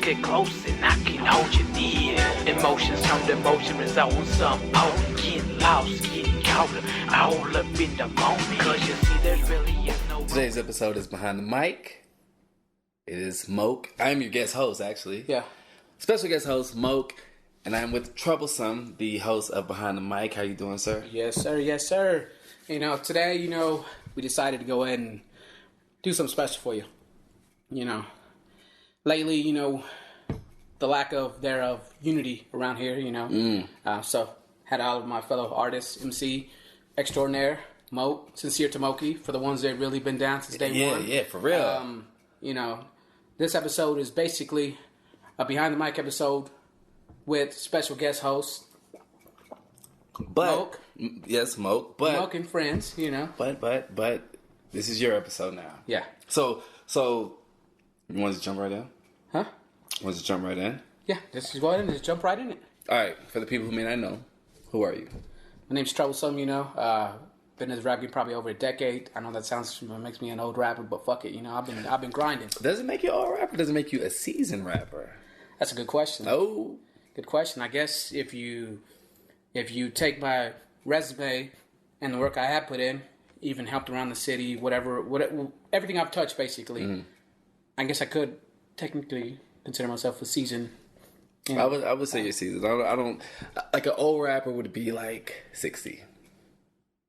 get close and I can hold you near. Emotions turn to motion, result in some potent. Getting lost, getting caught all up in the moment. Cause you see, there's really is no. Today's episode is Behind the Mic. It is Moke. I am your guest host, actually. Yeah. Special guest host, Moke. And I'm with TroubleSome, the host of Behind the Mic. How you doing, sir? Yes, sir. Yes, sir. Today, we decided to go ahead and do something special for you. Lately, the lack of unity around here, So, had all of my fellow artists, MC extraordinaire, Moke, sincere to Mokey, for the ones that really been down since day one. Yeah, for real. This episode is basically a Behind the Mic episode with special guest host, Moke. Yes, Moke. But Moke and friends, But this is your episode now. Yeah. So you want to jump right in? Huh? Want to jump right in? Yeah, let's just go ahead and just jump right in it. All right. For the people who may not know, who are you? My name's TroubleSome, been in this rap game probably over a decade. I know that makes me an old rapper, but fuck it, I've been grinding. Does it make you an old rapper? Does it make you a seasoned rapper? That's a good question. Oh. Good question. I guess if you take my resume and the work I have put in, even helped around the city, whatever everything I've touched, basically, I guess I could technically consider myself a seasoned. I would say you're seasoned. I don't like an old rapper would be like 60.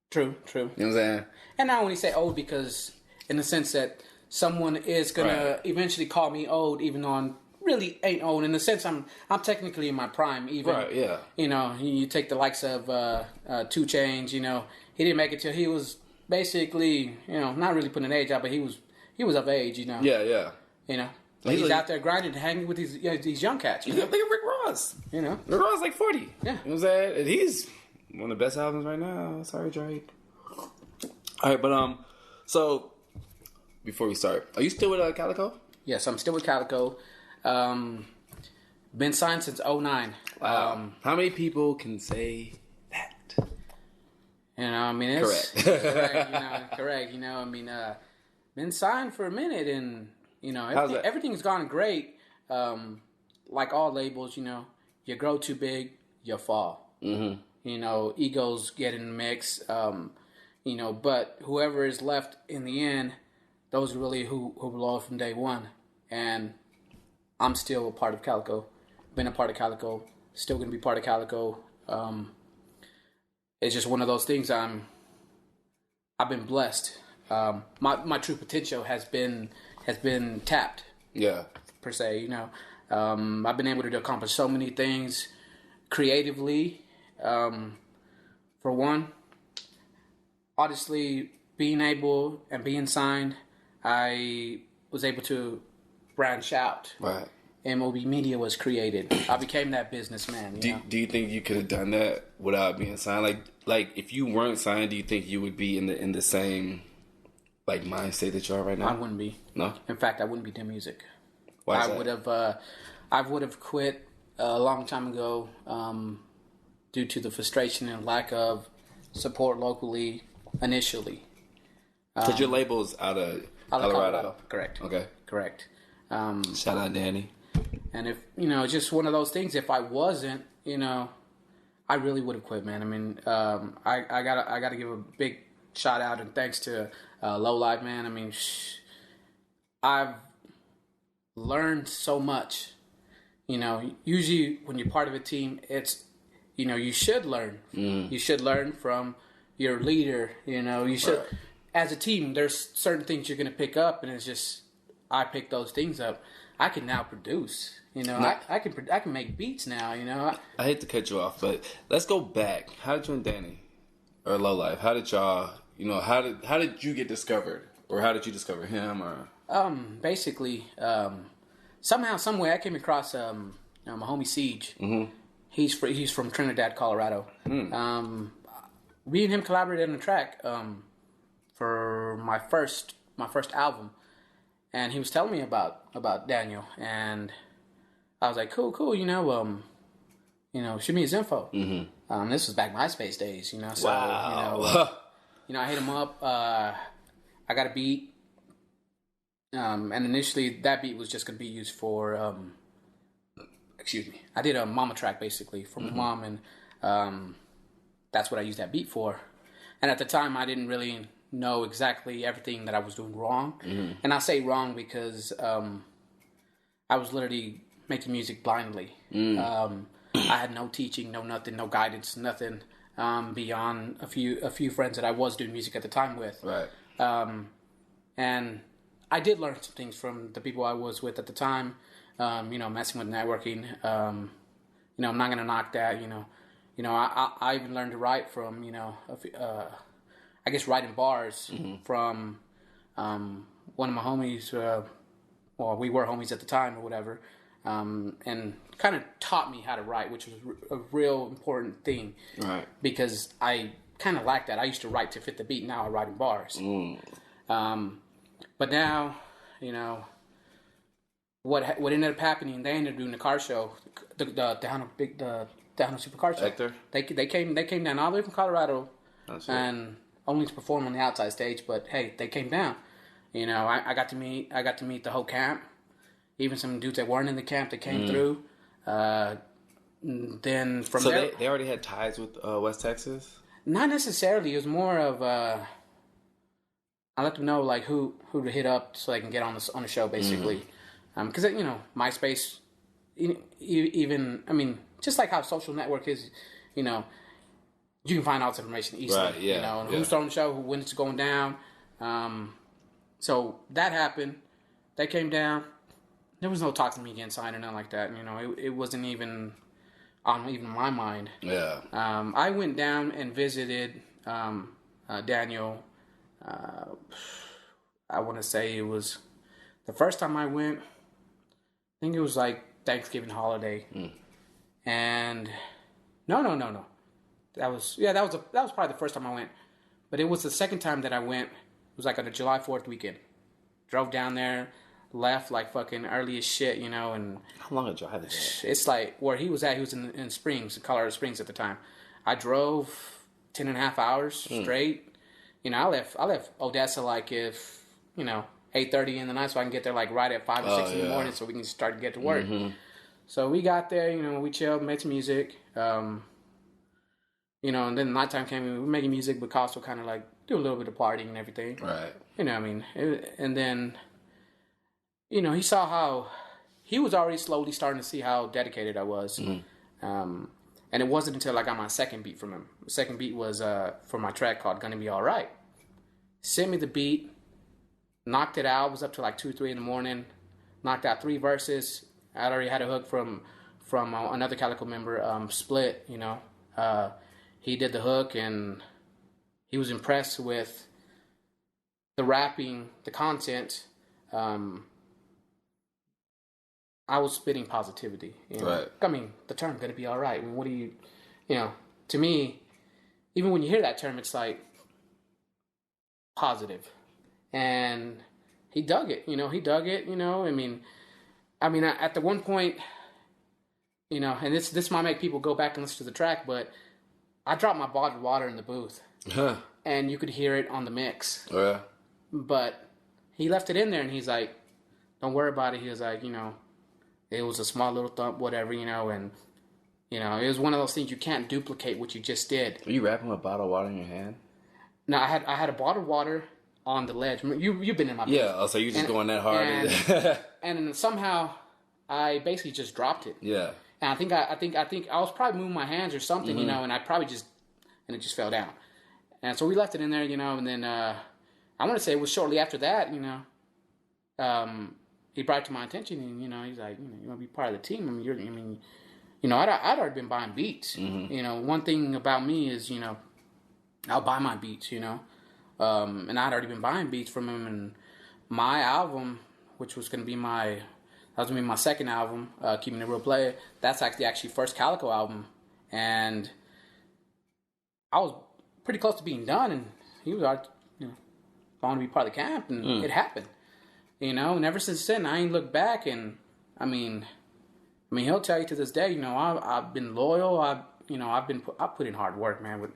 True. You know what I'm saying? And I only say old because, in the sense that someone is gonna eventually call me old, even though I'm really ain't old. In the sense I'm technically in my prime. Even you take the likes of 2 Chainz. He didn't make it till he was basically not really putting an age out, but he was of age. Yeah. But he's out there grinding, hanging with these young cats. Look at Rick Ross. Rick Ross like 40. Yeah. You know what I'm saying? And he's one of the best albums right now. Sorry, Drake. All right, but so before we start, are you still with Calico? Yes, I'm still with Calico. Been signed since 2009. Wow. How many people can say that? It's correct. Correct. Been signed for a minute, and everything's gone great. Like all labels, you grow too big, you fall. Mm-hmm. Egos get in the mix. But whoever is left in the end, those are really who belong from day one. And I'm still a part of Calico. Been a part of Calico. Still going to be part of Calico. It's just one of those things. I've been blessed. My true potential has been tapped. Yeah. Per se, I've been able to accomplish so many things creatively. For one, honestly, being able and being signed, I was able to branch out. Right. MOB Media was created. I became that businessman. Do you think you could have done that without being signed? Like if you weren't signed, do you think you would be in the same mind state that you are right now? I wouldn't be. No. In fact, I wouldn't be doing music. Why is that? I would have quit a long time ago due to the frustration and lack of support locally initially. Because your label's out of Colorado. Correct. Okay. Correct. Shout out Danny. And if just one of those things. If I wasn't, I really would have quit, man. I gotta give a big shout out and thanks to Low Life, man. I've learned so much. Usually when you're part of a team, it's you should learn. You should learn from your leader. You should. Right. As a team, there's certain things you're gonna pick up, and it's just I pick those things up. I can now produce. I can make beats now. I hate to cut you off, but let's go back. How did you and Danny, or Low Life, how did y'all? How did you get discovered, or how did you discover him, or? Basically, somehow, some way, I came across my homie Siege. Mm-hmm. He's from Trinidad, Colorado. Mm. Me and him collaborated on a track for my first album, and he was telling me about Daniel, and I was like, cool, shoot me his info. Mm-hmm. This was back MySpace days, so wow. I hit him up. I got a beat, and initially that beat was just gonna be used for excuse me, I did a mama track basically for my mom, and that's what I used that beat for. And at the time, I didn't really know exactly everything that I was doing wrong. And I say wrong because I was literally making music blindly. I had no teaching, no nothing, no guidance, nothing beyond a few friends that I was doing music at the time with. Right. And I did learn some things from the people I was with at the time. Messing with networking. I'm not gonna knock that. I even learned to write from I guess writing bars from one of my homies. We were homies at the time or whatever, and kind of taught me how to write, which was a real important thing. Right. Because I kind of lacked that. I used to write to fit the beat. Now I write in bars. But now, what ended up happening? They ended up doing the car show, the Tejano Supercar show. Hector? They came down all the way from Colorado, and only to perform on the outside stage. But hey, they came down. I got to meet the whole camp, even some dudes that weren't in the camp that came through. Then from there, they already had ties with West Texas. Not necessarily. It was more of I let them know like who to hit up so they can get on the show basically. Because MySpace, even just like how social network is, you can find all this information easily. Right, yeah. And who's throwing the show, when it's going down. So that happened. They came down. There was no talk to me getting signed or nothing like that. It wasn't even on even my mind. Yeah. I went down and visited Daniel. I want to say it was the first time I went. I think it was like Thanksgiving holiday, and no. That was probably the first time I went, but it was the second time that I went. It was like on a July 4th weekend. Drove down there, left like fucking early as shit, and how long a drive is that? It's like where he was at. He was in Springs, Colorado Springs at the time. I drove 10.5 hours straight. I left Odessa like if 8:30 in the night, so I can get there like right at 5 or 6 in the morning, so we can start to get to work. So we got there, we chilled, made some music, and then nighttime came. We were making music, but also kind of like do a little bit of partying and everything. Right. And then, he saw how he was already slowly starting to see how dedicated I was. And it wasn't until I got my second beat from him. The second beat was for my track called "Gonna Be Alright." Sent me the beat, knocked it out. It was up to like 2 or 3 in the morning. Knocked out 3 verses. I already had a hook from another Calico member, Split. He did the hook, and he was impressed with the rapping, the content. I was spitting positivity. Right. The term "gonna be all right." What do you, to me, even when you hear that term, it's like positive. And he dug it. He dug it. At the one point, and this might make people go back and listen to the track, but I dropped my bottled water in the booth, and you could hear it on the mix. Oh yeah. But he left it in there, and he's like, "Don't worry about it." He was like, it was a small little thump, whatever, and it was one of those things you can't duplicate what you just did. Are you rapping with a bottle of water in your hand? No, I had a bottle of water on the ledge. You've been in my booth. Yeah, so you just going that hard. And then somehow I basically just dropped it. Yeah. And I think I was probably moving my hands or something, and I probably and it just fell down. And so we left it in there, and then I want to say it was shortly after that, he brought it to my attention, and he's like, you want to be part of the team? I'd already been buying beats. One thing about me is, I'll buy my beats, and I'd already been buying beats from him. And my album, which was going to be my second album, Keeping It Real Play. That's actually first Calico album, and I was pretty close to being done, and he was wanting to be part of the camp, and it happened. And ever since then, I ain't looked back. And he'll tell you to this day, I've been loyal. I put in hard work, man. But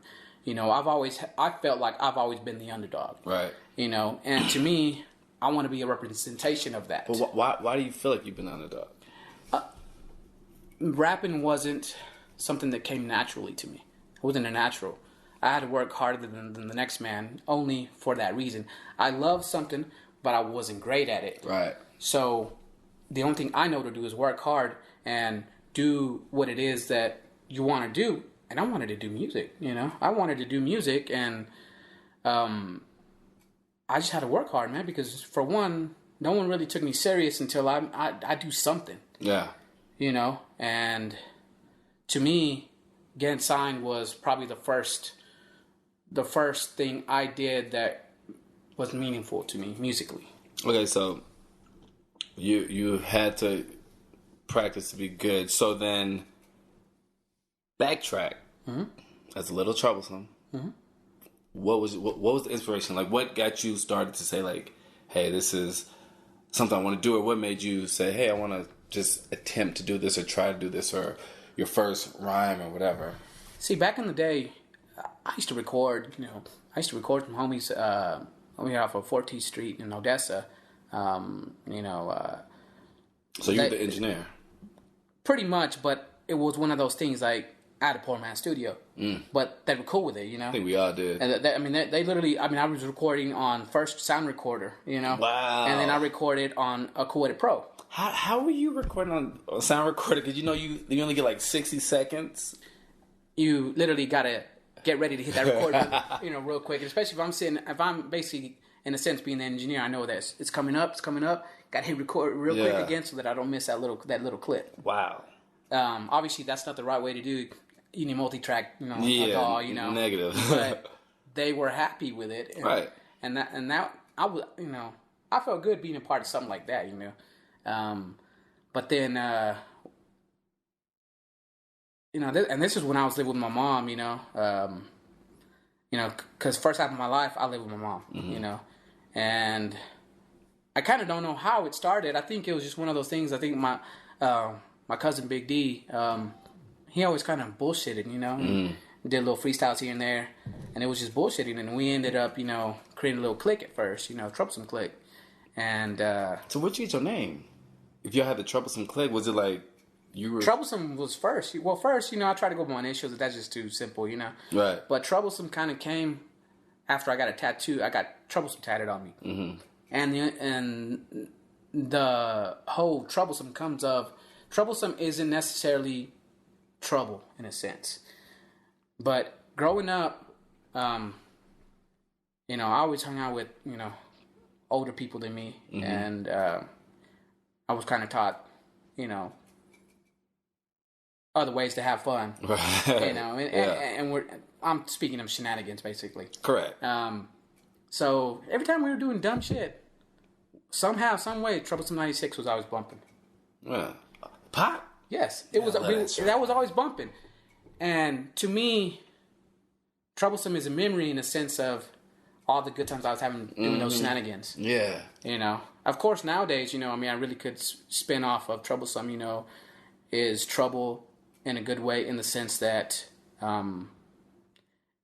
I felt like I've always been the underdog. Right. And to me, I want to be a representation of that. But why do you feel like you've been the underdog? rapping wasn't something that came naturally to me. It wasn't a natural. I had to work harder than the next man only for that reason. I loved something, but I wasn't great at it. Right. So the only thing I know to do is work hard and do what it is that you want to do. And I wanted to do music, you know. I wanted to do music, and I just had to work hard, man, because for one, no one really took me serious until I do something. Yeah. You know, and to me, getting signed was probably the first thing I did that was meaningful to me musically. Okay, so you had to practice to be good. So then, backtrack. Mm-hmm. That's a little troublesome. Mm-hmm. What was the inspiration? Like, what got you started to say, like, hey, this is something I want to do, or what made you say, hey, I want to just attempt to do this or try to do this, or your first rhyme or whatever? See, back in the day, I used to record, you know, from homies off of 14th Street in Odessa, you know. So you were the engineer? Pretty much, but it was one of those things like, I had a poor man's studio, but they were cool with it, you know. I think we all did. And they literally. I mean, I was recording on first sound recorder, you know. Wow. And then I recorded on a Coed Pro. How were you recording on a sound recorder? Because you know you only get like 60 seconds. You literally gotta get ready to hit that record button, you know, real quick. And especially if I'm basically in a sense being the engineer, I know that it's coming up. Gotta hit record real quick again so that I don't miss that little clip. Wow. Obviously, that's not the right way to do it. You need multi-track, you know, you know. Negative. But they were happy with it, and, right? And that I was, you know, I felt good being a part of something like that, you know. But then, you know, and this is when I was living with my mom, you know, because first half of my life I lived with my mom, you know, and I kind of don't know how it started. I think it was just one of those things. I think my cousin Big D. He always kind of bullshitted, you know. Did little freestyles here and there, and it was just bullshitting. And we ended up, you know, creating a little clique at first, you know, TroubleSome clique. And so, where'd you get your name? If you had the TroubleSome clique, was it like you were? TroubleSome was first. Well, first, you know, I tried to go by my initials, but that's just too simple, you know. Right. But TroubleSome kind of came after I got a tattoo. I got TroubleSome tatted on me, and the whole TroubleSome comes of TroubleSome isn't necessarily trouble in a sense, but growing up, you know, I always hung out with, you know, older people than me, and I was kind of taught, you know, other ways to have fun, you know, and I'm speaking of shenanigans basically. Correct. So every time we were doing dumb shit, somehow, some way, TroubleSome 96 was always bumping. Yeah. Pop. Yes, it was. That was always bumping, and to me, TroubleSome is a memory in a sense of all the good times I was having doing those shenanigans. Yeah, you know. Of course, nowadays, you know, I mean, I really could spin off of TroubleSome. You know, is trouble in a good way in the sense that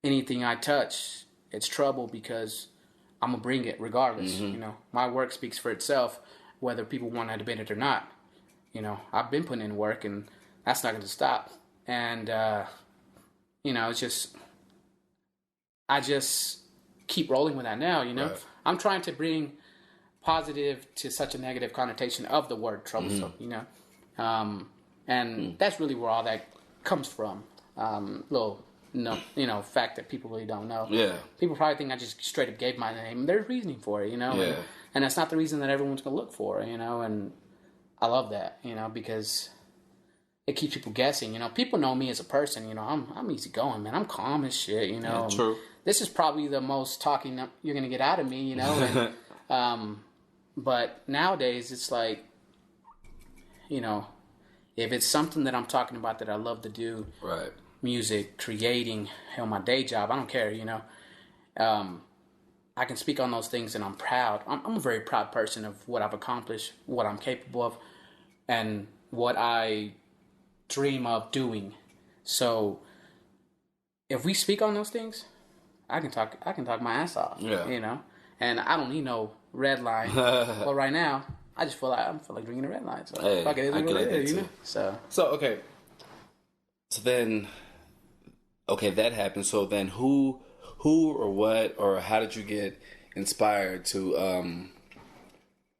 anything I touch, it's trouble because I'm gonna bring it regardless. You know, my work speaks for itself, whether people want to admit it or not. You know, I've been putting in work, and that's not going to stop. And, you know, it's just, I just keep rolling with that now, you know. Right. I'm trying to bring positive to such a negative connotation of the word troublesome, you know. And that's really where all that comes from. Little, you know, fact that people really don't know. Yeah. People probably think I just straight up gave my name. There's reasoning for it, you know. Yeah. And that's not the reason that everyone's going to look for, you know, and I love that, you know, because it keeps people guessing. You know, people know me as a person. You know, I'm easygoing, man. I'm calm as shit. You know, true. This is probably the most talking you're gonna get out of me. You know, and, but nowadays it's like, you know, if it's something that I'm talking about that I love to do, right? Music, creating, hell, my day job. I don't care. You know, I can speak on those things, and I'm proud. I'm a very proud person of what I've accomplished, what I'm capable of, and what I dream of doing. So, if we speak on those things, I can talk my ass off. Yeah. You know, and I don't need no red line. But right now, I just feel like drinking a red line. So Hey, fuck it is I what get it like is, that you too. know. So okay. So then, okay, that happened. So then, who or what or how did you get inspired to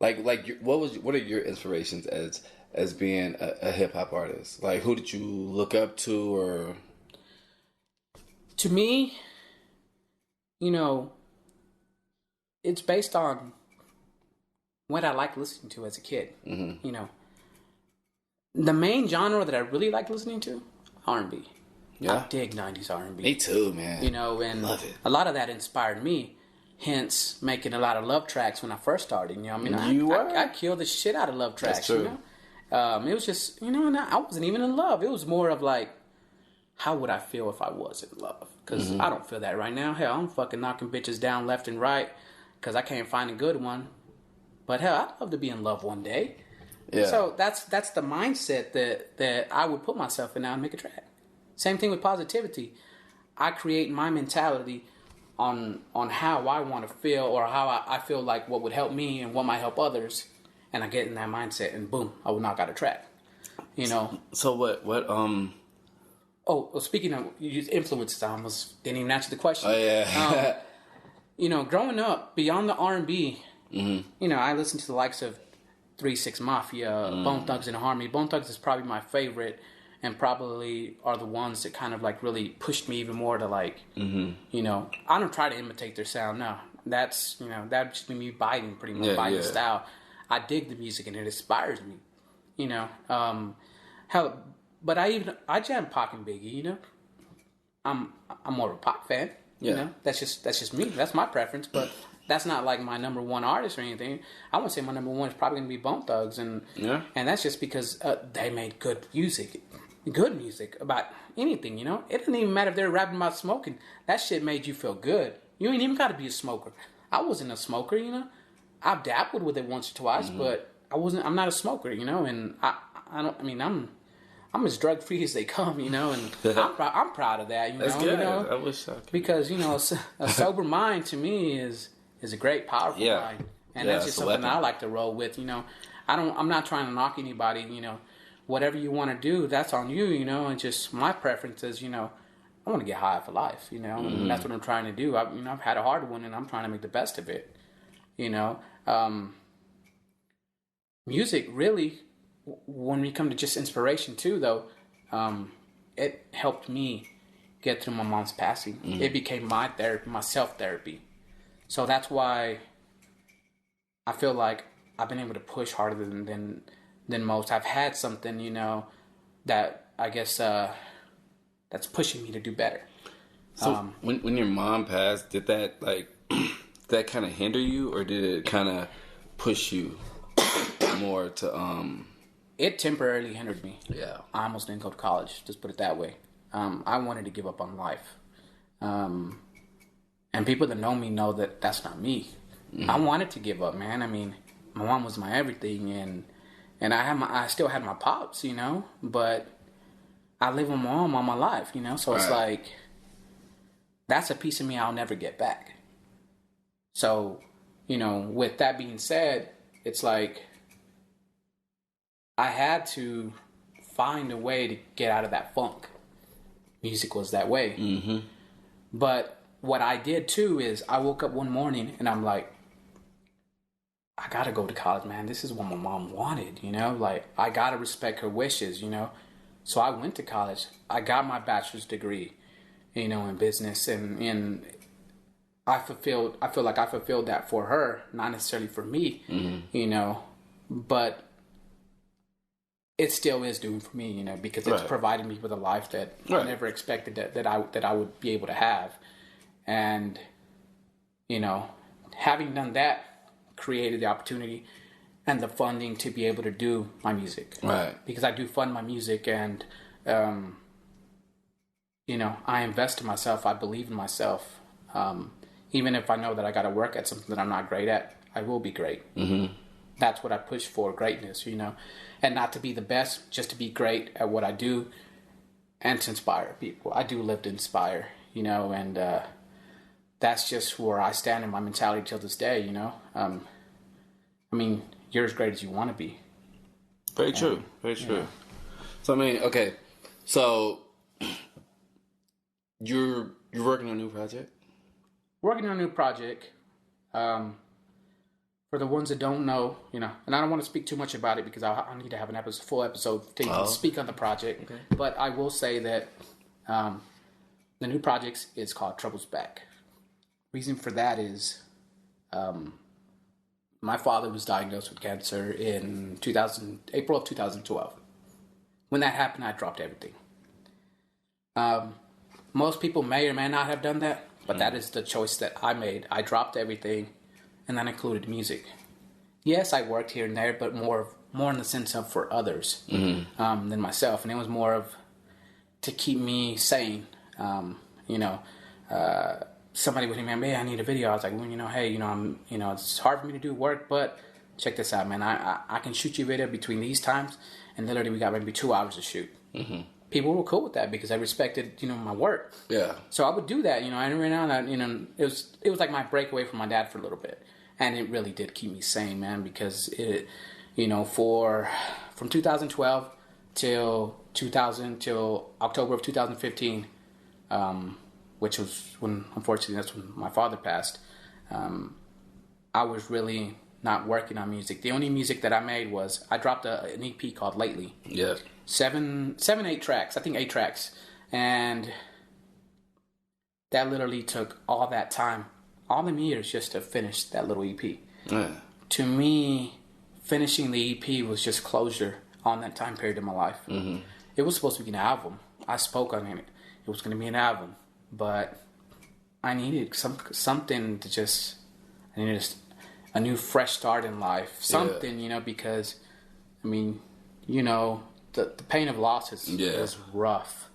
what are your inspirations as being a hip hop artist? Like, who did you look up to, or To me, you know, it's based on what I like listening to as a kid. Mm-hmm. You know, the main genre that I really like listening to, R&B. Yeah. I dig 90s R&B. Me too, man. You know, and Love it. a lot of that inspired me. Hence, making a lot of love tracks when I first started. You know, I mean, I killed the shit out of love tracks. That's true. You know, it was just, you know, and I wasn't even in love. It was more of like, how would I feel if I was in love? Because I don't feel that right now. Hell, I'm fucking knocking bitches down left and right because I can't find a good one. But hell, I'd love to be in love one day. Yeah. So that's the mindset that I would put myself in now and make a track. Same thing with positivity. I create my mentality on how I want to feel or how I feel like what would help me and what might help others, and I get in that mindset and boom, I will knock out a track. You know. So what Oh, well, speaking of you use influences, I almost didn't even answer the question. Oh yeah. You know, growing up beyond the R&B, you know, I listened to the likes of 3 6 Mafia, Bone Thugs and Harmony. Bone Thugs is probably my favorite, and probably are the ones that kind of like really pushed me even more to like, you know, I don't try to imitate their sound. No, that's, you know, that just be me biting pretty much, biting the style. I dig the music and it inspires me, you know. Hell, but I jam Pac and Biggie, you know. I'm more of a Pac fan. Yeah. You know, that's just me. That's my preference, but that's not like my number one artist or anything. I would say my number one is probably gonna be Bone Thugs, and that's just because they made good music about anything. You know, it doesn't even matter if they're rapping about smoking. That shit made you feel good. You ain't even got to be a smoker. I wasn't a smoker, you know. I've dabbled with it once or twice, but I'm not a smoker, you know. And I'm as drug free as they come, you know, and I'm proud of that, you That's know. good. You know, I wish I could. because you know, a sober mind to me is a great, powerful mind, and that's just something that I like to roll with. You know, I'm not trying to knock anybody. You know, whatever you want to do, that's on you. You know, and just my preference is, you know, I want to get high for life. You know, and that's what I'm trying to do. I've had a hard one, and I'm trying to make the best of it. You know, music really. When we come to just inspiration too, though, it helped me get through my mom's passing. It became my therapy, my self-therapy. So that's why I feel like I've been able to push harder than most. I've had something, you know, that I guess that's pushing me to do better. So when your mom passed, did that that kind of hinder you, or did it kind of push you more to It temporarily hindered me. Yeah. I almost didn't go to college, just put it that way. I wanted to give up on life. And people that know me know that that's not me. I wanted to give up, man. I mean, my mom was my everything, and I still had my pops, you know, but I live with my mom all my life, you know, so it's like, that's a piece of me I'll never get back. So, you know, with that being said, it's like, I had to find a way to get out of that funk. Music was that way. But what I did too is I woke up one morning and I'm like, I gotta go to college, man. This is what my mom wanted, you know? Like, I gotta respect her wishes, you know? So I went to college. I got my bachelor's degree, you know, in business, and I feel like I fulfilled that for her, not necessarily for me, you know? But it still is doing for me, you know, because it's provided me with a life that I never expected that I would be able to have. And, you know, having done that created the opportunity and the funding to be able to do my music. Right. Because I do fund my music, and, you know, I invest in myself. I believe in myself. Even if I know that I got to work at something that I'm not great at, I will be great. That's what I push for, greatness, you know. And not to be the best, just to be great at what I do and to inspire people. I do live to inspire, you know, and that's just where I stand in my mentality till this day, you know. I mean, you're as great as you want to be. Very true. Very true. Yeah. So I mean, okay, so you're working on a new project. Working on a new project. For the ones that don't know, and I don't want to speak too much about it because I need to have a full episode to speak on the project. Okay. But I will say that the new project is called Trouble's Back. Reason for that is my father was diagnosed with cancer in April of 2012. When that happened, I dropped everything. Most people may or may not have done that, but that is the choice that I made. I dropped everything. And that included music. Yes, I worked here and there, but more in the sense of for others than myself. And it was more of to keep me sane. Somebody would hit me, hey, I need a video. I was like, well, hey, it's hard for me to do work, but check this out, man. I can shoot you a video between these times, and literally we got maybe 2 hours to shoot. Mm-hmm. People were cool with that because I respected, my work. Yeah. So I would do that, and every now and then, it was like my breakaway from my dad for a little bit. And it really did keep me sane, man, because it, from 2012 till October of 2015, which was when, unfortunately, that's when my father passed. I was really not working on music. The only music that I made was I dropped an EP called Lately. Yeah. 8 tracks. I think 8 tracks, and that literally took all that time. All them years just to finish that little EP. Yeah. To me, finishing the EP was just closure on that time period in my life. Mm-hmm. It was supposed to be an album. I spoke on it. It was going to be an album. But I needed something to just... I needed a new fresh start in life. Something, because, the pain of loss is rough.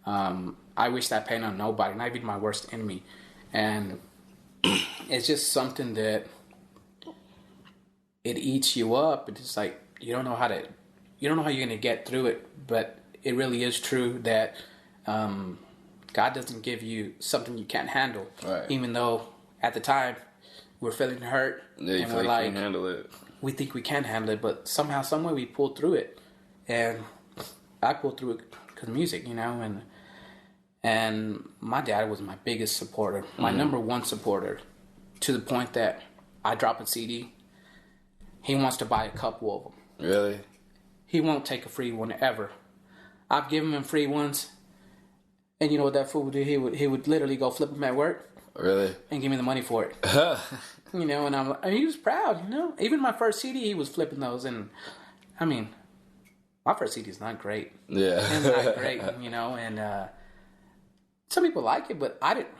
I wish that pain on nobody, not even my worst enemy. And... it's just something that it eats you up. It's like you don't know how you're gonna get through it. But it really is true that God doesn't give you something you can't handle. Right. Even though at the time we're feeling hurt and we're like, handle it. We think we can handle it, but somehow, some way we pulled through it. And I pulled through it because of music, And my dad was my biggest supporter, my number one supporter, to the point that I drop a CD, he wants to buy a couple of them. Really? He won't take a free one ever. I've given him free ones, and you know what that fool would do? He would literally go flip them at work. Really? And give me the money for it. And he was proud, Even my first CD, he was flipping those, and my first CD is not great. Yeah. It's not great, and some people like it, but I didn't.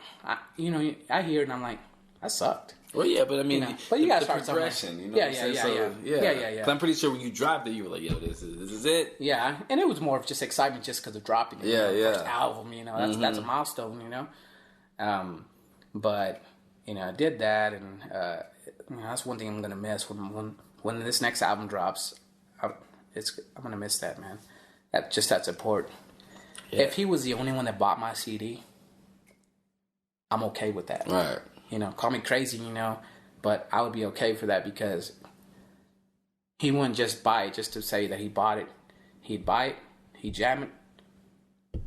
I hear it and I'm like, that sucked. Well, yeah, but but you gotta start progression. Yeah. I'm pretty sure when you dropped it, you were like, "Yo, this is it." Yeah, and it was more of just excitement just because of dropping it. First album, that's a milestone, But I did that, and that's one thing I'm gonna miss when this next album drops. I'm gonna miss that, man. That support. Yeah. If he was the only one that bought my CD, I'm okay with that. Right. Call me crazy, but I would be okay for that because he wouldn't just buy it just to say that he bought it. He'd buy it, he'd jam it,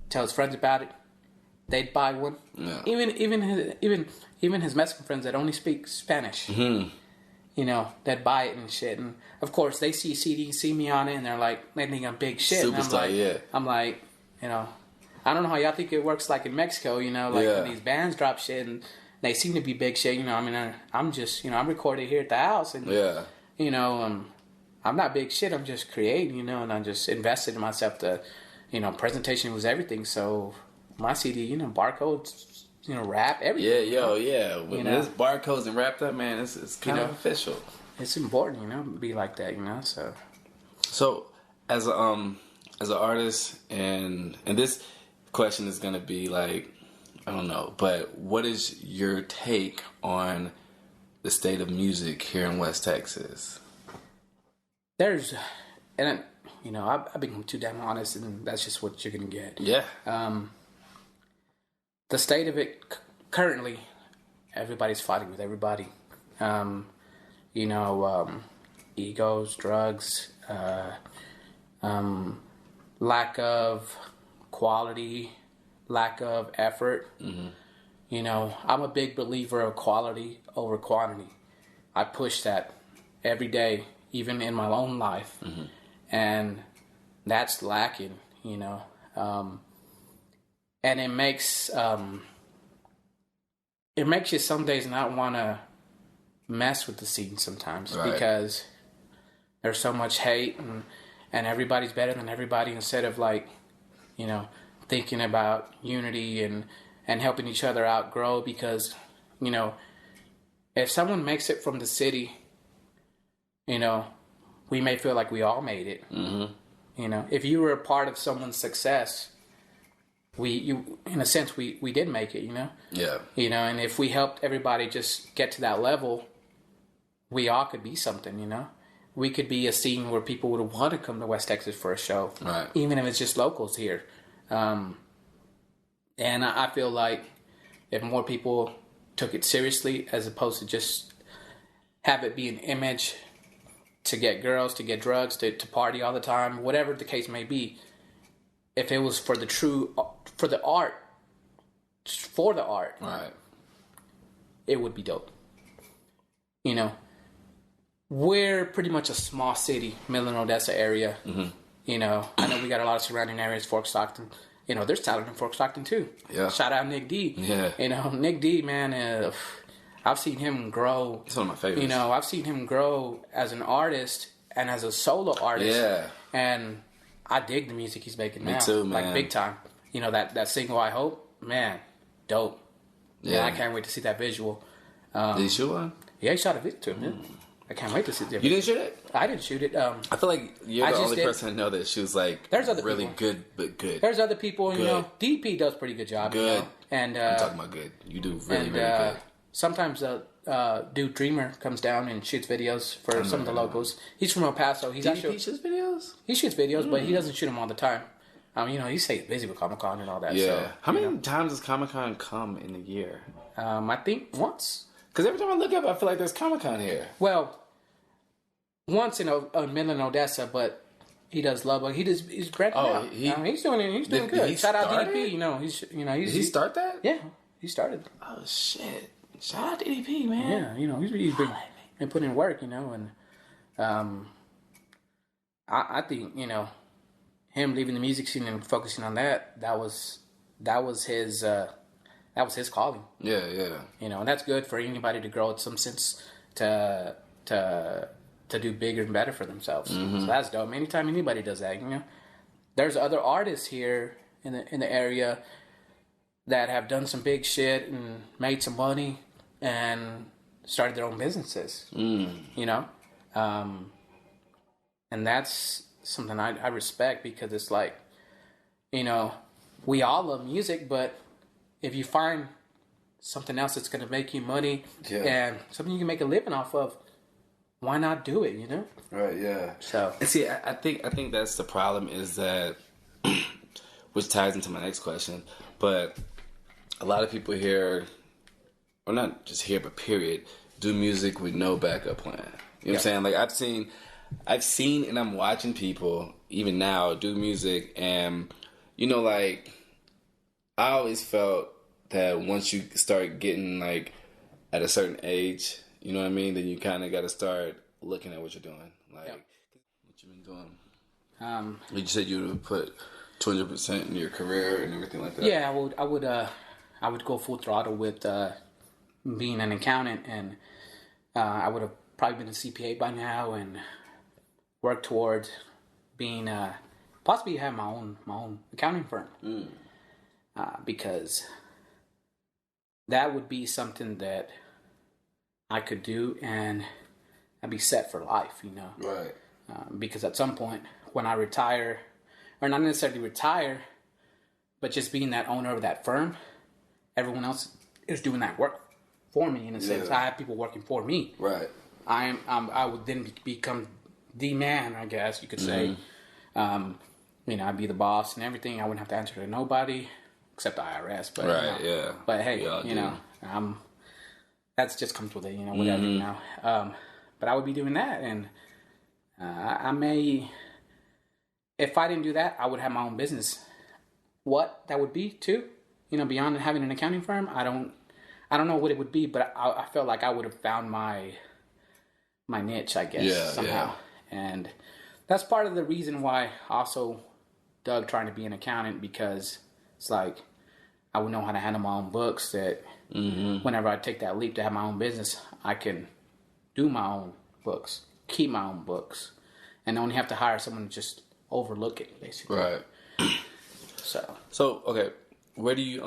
tell his friends about it. They'd buy one. Yeah. Even his Mexican friends that only speak Spanish. Mm-hmm. That buy it and shit. And of course, they see CD, see me on it, and they're like, they think I'm big shit. Superstar, I'm like, I don't know how y'all think it works like in Mexico, when these bands drop shit and they seem to be big shit, I'm just, I'm recorded here at the house and, I'm not big shit, I'm just creating, and I just invested in myself to, presentation was everything. So my CD, barcodes, rap, everything. Yeah. When there's barcodes and wrapped up, man, it's kind of official. It's important, to be like that, so. So as an artist, and this question is gonna be like, I don't know, but what is your take on the state of music here in West Texas? I've become too damn honest, and that's just what you're gonna get. Yeah. The state of it currently, everybody's fighting with everybody. egos, drugs, lack of quality, lack of effort. You know, I'm a big believer of quality over quantity. I push that every day, even in my own life, and that's lacking. You know, and it makes you some days not want to mess with the scene sometimes, Right. because there's so much hate and everybody's better than everybody, instead of, like, you know, thinking about unity and helping each other out grow. Because, you know, if someone makes it from the city, you know, we may feel like we all made it. You know, if you were a part of someone's success, in a sense, we did make it, you know? Yeah. You know, and if we helped everybody just get to that level, we all could be something, you know? We could be a scene where people would want to come to West Texas for a show. Right. Even if it's just locals here. And I feel like if more people took it seriously, as opposed to just have it be an image to get girls, to get drugs, to party all the time, whatever the case may be, if it was for the art, Right. it would be dope. You know, we're pretty much a small city, Midland, Odessa area. You know, I know we got a lot of surrounding areas, Fort Stockton. You know, there's talent in Fort Stockton too. Yeah. Shout out Nick D. Yeah. You know, Nick D, man, I've seen him grow. It's one of my favorites. You know, I've seen him grow as an artist and as a solo artist. Yeah. And I dig the music he's making now. Me too, man. Like, big time. You know, that single, I Hope, man, dope. Yeah. Man, I can't wait to see that visual. Did you shoot one? Yeah, he shot a video to him, man. I can't wait to see it. You didn't shoot it? I didn't shoot it. I feel like you're I the just only did. person I know that shoots like There's other really people. good, but good. There's other people, you Good. know. DP does a pretty good job. Good. You know? And I'm talking about good. You do really, really good. sometimes dude Dreamer comes down and shoots videos for some of the locals. He's from El Paso. He's DDP actually shoots videos? he shoots videos, but he doesn't shoot them all the time. You know, he stays busy with Comic Con and all that. Yeah. So, How many times does Comic Con come in a year? I think once. Because every time I look up, I feel like there's Comic Con here. Well, once in Midland, Odessa, but he does love. He's branching out. He's doing it. He's doing Did good. he Shout out start DDP. it? You know, he's Did he start that? Yeah, he started. Oh, shit. Shout out to DDP, man. Yeah, you know, he's been putting in work, you know, and I think, you know, him leaving the music scene and focusing on that was his calling. Yeah, yeah. You know, and that's good for anybody to grow in some sense to do bigger and better for themselves. So that's dope. Anytime anybody does that, you know, there's other artists here in the area that have done some big shit and made some money and started their own businesses. You know, and that's something I respect, because it's like, you know, we all love music, but if you find something else that's going to make you money and something you can make a living off of, why not do it, you know? Right, yeah. So, And see, I think that's the problem, is that, which ties into my next question, but a lot of people here, or not just here, but period, do music with no backup plan. You know what I'm saying? Like, I've seen and I'm watching people, even now, do music, and, you know, like, I always felt that once you start getting, like, at a certain age, you know what I mean, then you kind of got to start looking at what you're doing. Like, what you've been doing. Like you said, you would put 200% in your career and everything like that. yeah, I would go full throttle with being an accountant, and I would have probably been a CPA by now and worked towards being possibly have my own accounting firm. Because that would be something that I could do and I'd be set for life, you know. Right. Because at some point when I retire, or not necessarily retire, but just being that owner of that firm, everyone else is doing that work for me, in a sense. I have people working for me. Right. I would then become the man, I guess you could say. You know, I'd be the boss and everything. I wouldn't have to answer to nobody except the IRS. But, Right, you know, yeah. But hey, We all you do. know, that's just comes with it, you know, whatever, you know. But I would be doing that, and I may, if I didn't do that, I would have my own business. What that would be too, beyond having an accounting firm, I don't know what it would be, but I felt like I would have found my niche, I guess, somehow. And that's part of the reason why also dug trying to be an accountant, because it's like I would know how to handle my own books, that whenever I take that leap to have my own business, I can do my own books, keep my own books, and only have to hire someone to just overlook it, basically. Right. So okay, where do you